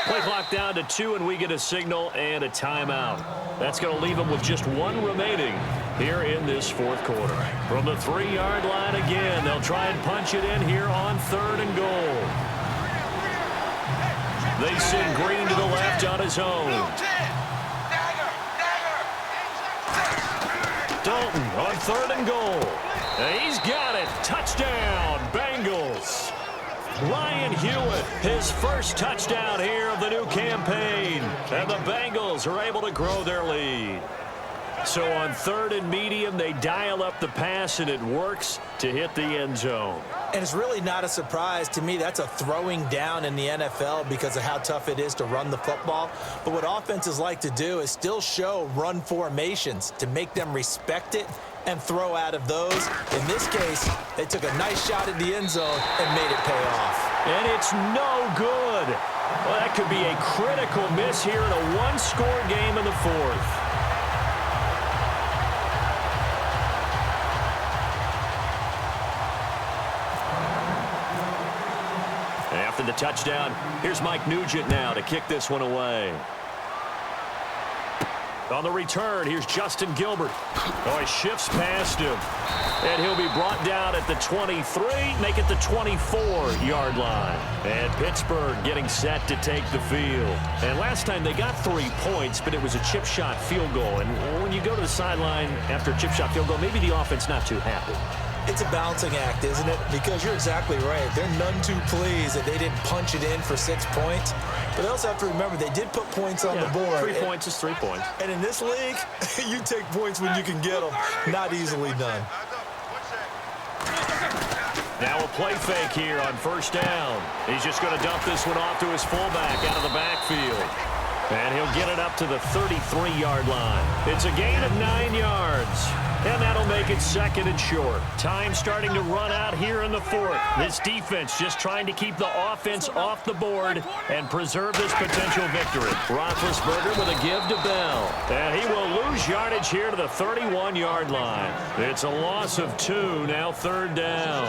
Play clock down to 2, and we get a signal and a timeout. That's going to leave them with just 1 remaining here in this 4th quarter. From the 3-yard line again, they'll try and punch it in here on 3rd and goal. They send Green to the left on his own. Dalton on 3rd and goal. And he's got it. Touchdown, Bengals. Ryan Hewitt, his first touchdown here of the new campaign. And the Bengals are able to grow their lead. So on 3rd and medium, they dial up the pass, and it works to hit the end zone. And it's really not a surprise to me. That's a throwing down in the NFL because of how tough it is to run the football. But what offenses like to do is still show run formations to make them respect it and throw out of those. In this case, they took a nice shot at the end zone and made it pay off. And it's no good. Well, that could be a critical miss here in a one-score game in the 4th. After the touchdown, here's Mike Nugent now to kick this one away. On the return, here's Justin Gilbert. Oh, he shifts past him. And he'll be brought down at the 23, make it the 24-yard line. And Pittsburgh getting set to take the field. And last time they got 3 points, but it was a chip shot field goal. And when you go to the sideline after a chip shot field goal, maybe the offense not too happy. It's a balancing act, isn't it? Because you're exactly right. They're none too pleased that they didn't punch it in for 6 points. But they also have to remember they did put points on the board. 3 points is 3 points. And in this league, you take points when you can get them. Not easily done. Now a play fake here on 1st down. He's just going to dump this one off to his fullback out of the backfield. And he'll get it up to the 33-yard line. It's a gain of 9 yards. And that'll make it 2nd and short. Time starting to run out here in the 4th. This defense just trying to keep the offense off the board and preserve this potential victory. Roethlisberger with a give to Bell. And he will lose yardage here to the 31-yard line. It's a loss of 2, now 3rd down.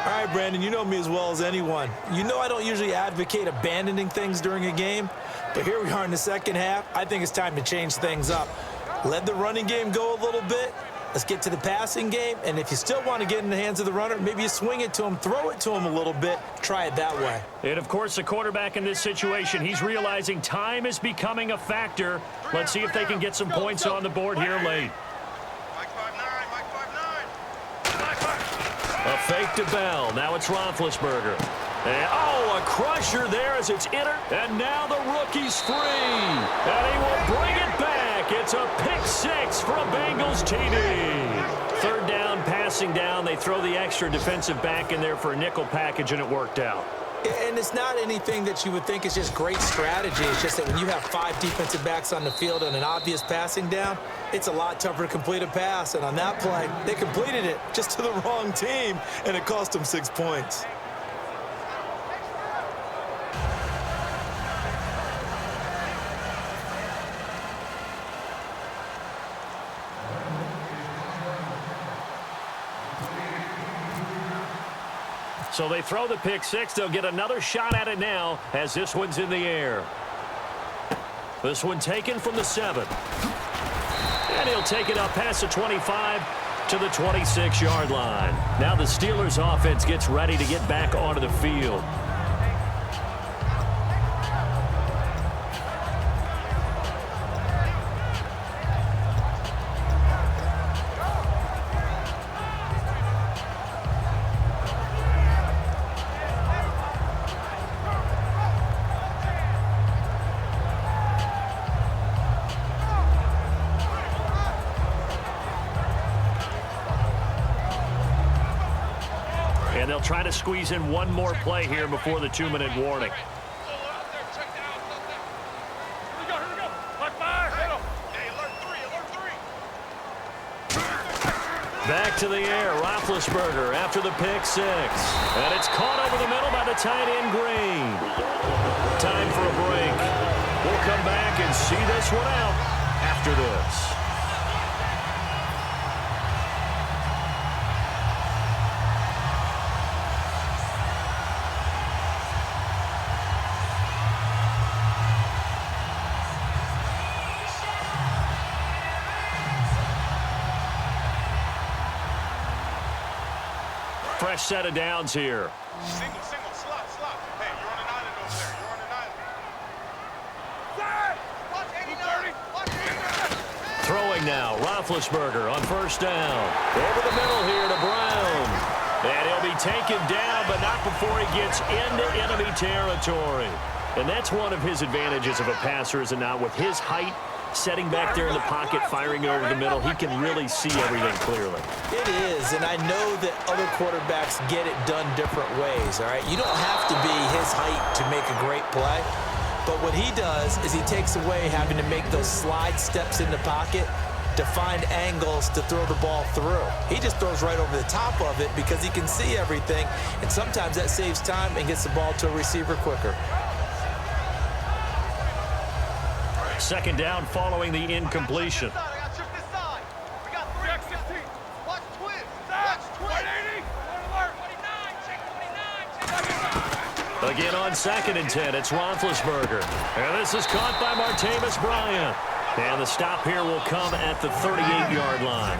All right, Brandon, you know me as well as anyone. You know I don't usually advocate abandoning things during a game, but here we are in the 2nd half. I think it's time to change things up. Let the running game go a little bit. Let's get to the passing game, and if you still want to get in the hands of the runner, maybe you swing it to him, throw it to him a little bit, try it that way. And, of course, the quarterback in this situation, he's realizing time is becoming a factor. Let's see if they can get some points on the board here late. A fake to Bell. Now it's Roethlisberger. And, oh, a crusher there as it's entered. And now the rookie's free. And he will bring it back. It's a pick-6 for a Bengals TD. 3rd down, passing down. They throw the extra defensive back in there for a nickel package, and it worked out. And it's not anything that you would think is just great strategy. It's just that when you have 5 defensive backs on the field and an obvious passing down, it's a lot tougher to complete a pass. And on that play, they completed it just to the wrong team, and it cost them 6 points. So they throw the pick-6. They'll get another shot at it now as this one's in the air. This one taken from the 7. And he'll take it up past the 25 to the 26-yard line. Now the Steelers offense gets ready to get back onto the field. And they'll try to squeeze in one more play here before the 2-minute warning. Back to the air, Roethlisberger after the pick-6. And it's caught over the middle by the tight end, Green. Time for a break. We'll come back and see this one out after this. Fresh set of downs here. Single, slot. Hey, you're on an island over there. You're on an island. Throwing now. Roethlisberger on first down. Over the middle here to Brown. And he'll be taken down, but not before he gets into enemy territory. And that's one of his advantages of a passer, is it not? With his height, setting back there in the pocket, firing it over the middle, he can really see everything clearly. It is, and I know that other quarterbacks get it done different ways, all right? You don't have to be his height to make a great play, but what he does is he takes away having to make those slide steps in the pocket to find angles to throw the ball through. He just throws right over the top of it because he can see everything, and sometimes that saves time and gets the ball to a receiver quicker. Second down following the incompletion. Again on 2nd and 10, it's Roethlisberger. And this is caught by Martavis Bryant. And the stop here will come at the 38-yard line.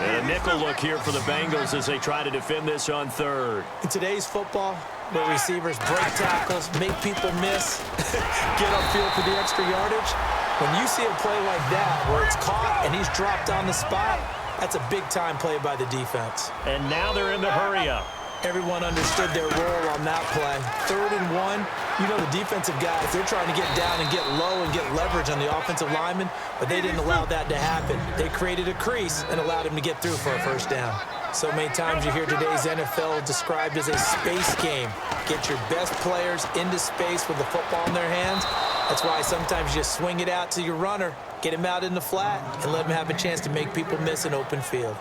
And a nickel look here for the Bengals as they try to defend this on 3rd. In today's football, where receivers break tackles, make people miss, get upfield for the extra yardage, when you see a play like that where it's caught and he's dropped on the spot, that's a big-time play by the defense. And now they're in the hurry-up. Everyone understood their role on that play. 3rd and 1, you know the defensive guys, they're trying to get down and get low and get leverage on the offensive lineman, but they didn't allow that to happen. They created a crease and allowed him to get through for a first down. So many times you hear today's NFL described as a space game. Get your best players into space with the football in their hands. That's why sometimes you just swing it out to your runner, get him out in the flat, and let him have a chance to make people miss an open field.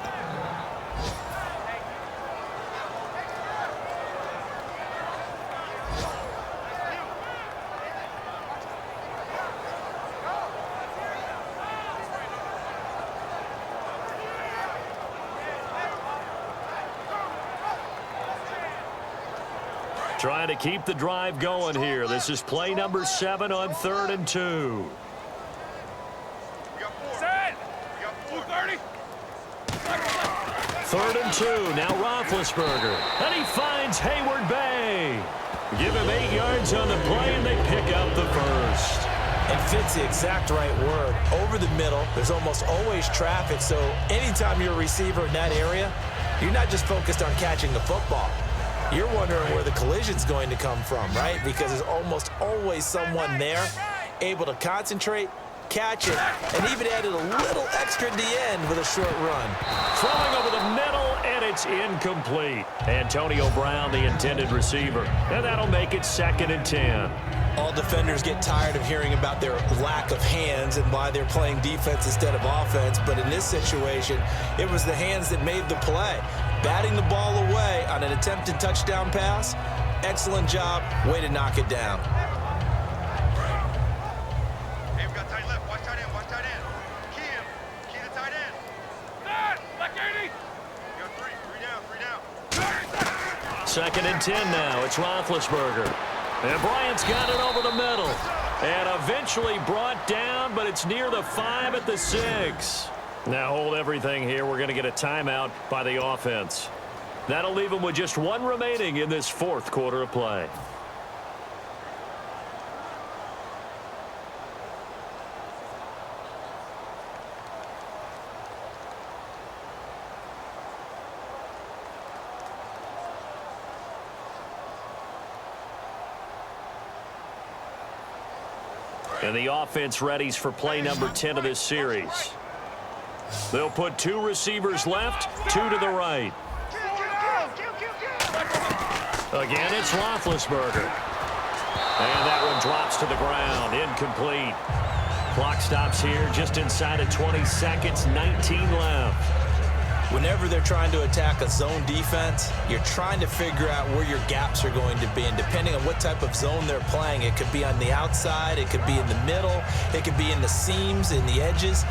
Trying to keep the drive going here. This is play number 7 on 3rd and 2. Third and 2. Now Roethlisberger. And he finds Hayward Bay. Give him 8 yards on the play, and they pick up the first. And fits the exact right word. Over the middle, there's almost always traffic, so anytime you're a receiver in that area, you're not just focused on catching the football. You're wondering where the collision's going to come from, right? Because there's almost always someone there able to concentrate, catch it, and even added a little extra at the end with a short run. Throwing over the middle, and it's incomplete. Antonio Brown, the intended receiver. And that'll make it 2nd and 10. All defenders get tired of hearing about their lack of hands and why they're playing defense instead of offense. But in this situation, it was the hands that made the play. Batting the ball away on an attempted touchdown pass. Excellent job. Way to knock it down. Hey, we got tight left. Watch tight end. Watch tight end. Key him. Key the tight end. Left 80. You got 3. 3 down. 3 down. 2nd and 10 now. It's Roethlisberger. And Bryant's got it over the middle. And eventually brought down, but it's near the 5 at the 6. Now hold everything here. We're going to get a timeout by the offense. That'll leave them with just 1 remaining in this 4th quarter of play. And the offense readies for play number 10 of this series. They'll put 2 receivers left, 2 to the right. Again, it's Roethlisberger. And that one drops to the ground, incomplete. Clock stops here just inside of 20 seconds, 19 left. Whenever they're trying to attack a zone defense, you're trying to figure out where your gaps are going to be. And depending on what type of zone they're playing, it could be on the outside, it could be in the middle, it could be in the seams, in the edges.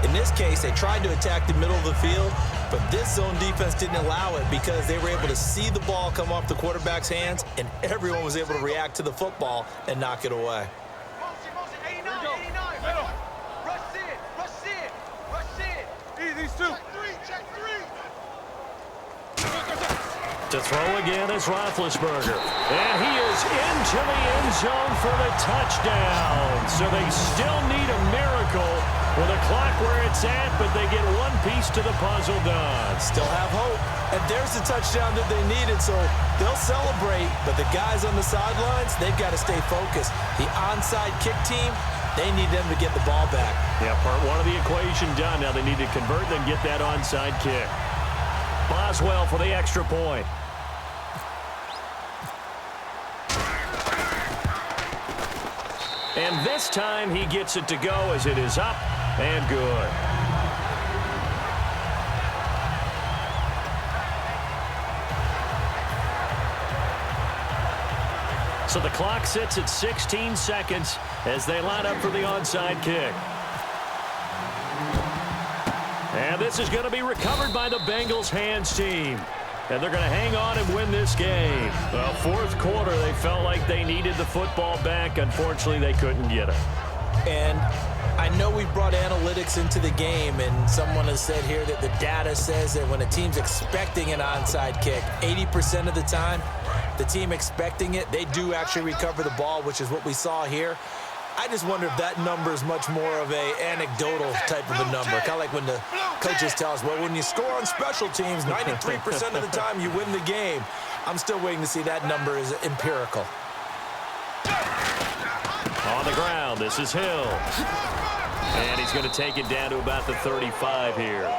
In this case, they tried to attack the middle of the field, but this zone defense didn't allow it because they were able to see the ball come off the quarterback's hands, and everyone was able to react to the football and knock it away. To throw again is Roethlisberger. And he is into the end zone for the touchdown. So they still need a miracle Well, the clock where it's at, but they get one piece to the puzzle done. Still have hope. And there's the touchdown that they needed, so they'll celebrate. But the guys on the sidelines, they've got to stay focused. The onside kick team, they need them to get the ball back. Yeah, part one of the equation done. Now they need to convert and get that onside kick. Boswell for the extra point. And this time he gets it to go as it is up and good. So the clock sits at 16 seconds as they line up for the onside kick. And this is going to be recovered by the Bengals hands team. And they're going to hang on and win this game. Well, fourth quarter, they felt like they needed the football back. Unfortunately, they couldn't get it. And I know we brought analytics into the game, and someone has said here that the data says that when a team's expecting an onside kick, 80% of the time, the team expecting it, they do actually recover the ball, which is what we saw here. I just wonder if that number is much more of a anecdotal type of a number. Kind of like when the coaches tell us, well, when you score on special teams, 93% of the time you win the game. I'm still waiting to see that number is empirical. On the ground, this is Hill. And he's going to take it down to about the 35 here.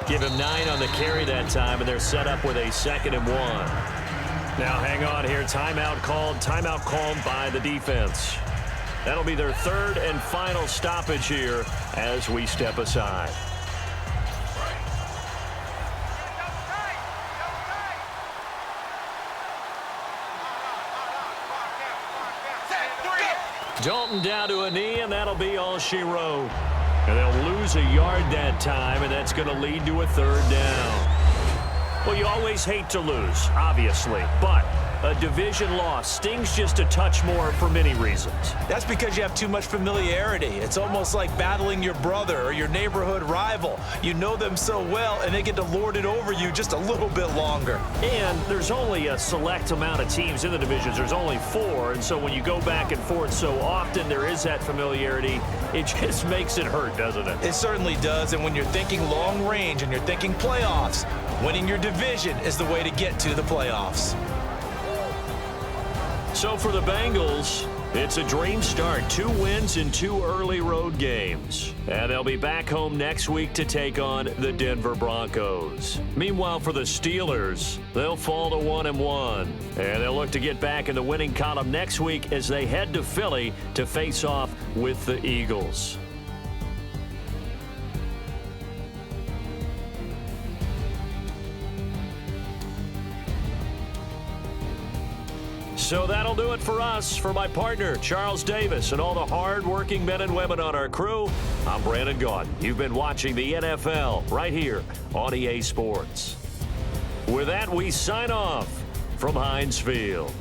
Give him 9 on the carry that time, and they're set up with a 2nd and 1. Now hang on here. Timeout called by the defense. That'll be their 3rd and final stoppage here as we step aside. Dalton down to a knee, and that'll be all she wrote. And they'll lose a yard that time, and that's going to lead to a 3rd down. Well, you always hate to lose, obviously, but a division loss stings just a touch more for many reasons. That's because you have too much familiarity. It's almost like battling your brother or your neighborhood rival. You know them so well, and they get to lord it over you just a little bit longer. And there's only a select amount of teams in the divisions. There's only 4, and so when you go back and forth so often, there is that familiarity. It just makes it hurt, doesn't it? It certainly does, and when you're thinking long range and you're thinking playoffs, winning your division is the way to get to the playoffs. So for the Bengals, it's a dream start. 2 wins in 2 early road games. And they'll be back home next week to take on the Denver Broncos. Meanwhile, for the Steelers, they'll fall to 1-1. And they'll look to get back in the winning column next week as they head to Philly to face off with the Eagles. So that'll do it for us. For my partner, Charles Davis, and all the hard-working men and women on our crew, I'm Brandon Gaudin. You've been watching the NFL right here on EA Sports. With that, we sign off from Heinz Field.